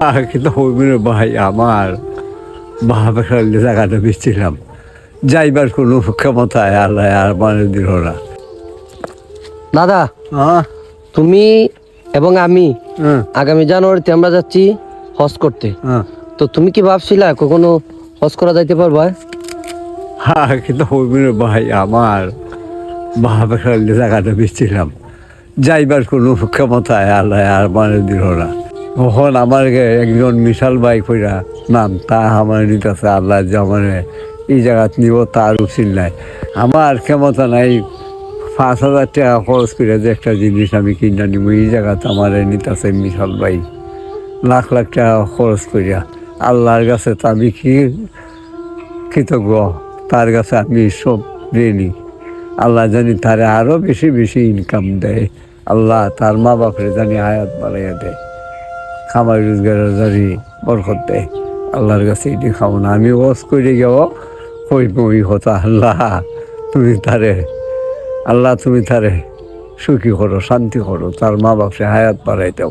কিন্তু হইবির ভাই আমার বাপের জায়গাটা বেচছিলাম, যাইবার কোনো ক্ষমতায় আল্লাহ আর মানে দিল না। দাদা, হ্যাঁ তুমি এবং আমি হ্যাঁ আগামী জানুয়ারিতে আমরা যাচ্ছি হজ করতে। হ্যাঁ তো তুমি কি ভাবছিলা কখনো হজ করা যাইতে পারবা? হ্যাঁ কিন্তু হইবির ভাই আমার বাপের জায়গাটা বেচছিলাম, যাইবার কোনো ক্ষমতায় আল্লাহ আর মানে দিল না। তখন আমার একজন মিশাল ভাই কইরা নাম, তা আমার নিতেছে আল্লাহ যে আমার এই জায়গাত নিব তার উচিত নাই। আমার ক্ষমতা নাই 5,000 টাকা খরচ করে যে একটা জিনিস আমি কিনা নিব, এই জায়গাতে আমার নিতেছে মিশাল ভাই লাখ লাখ টাকা খরচ করিয়া। আল্লাহর কাছে তো আমি কি কৃতজ্ঞ, তার কাছে আমি সব ঋণী। আল্লাহ জানি তারে আরও বেশি বেশি ইনকাম দেয়, আল্লাহ তার মা বাপরে জানি হায়াত বাড়াইয়া দেয়, খামার রোজগারের জানি বরকত দেয়। আল্লাহর কাছে এটি খাবো না, আমি ওয়াজ করে গেও কইব ওই কথা, আল্লাহ তুমি তারে, আল্লাহ তুমি তারে সুখী করো, শান্তি করো, তার মা বাপরে হায়াত বাড়াই দাও।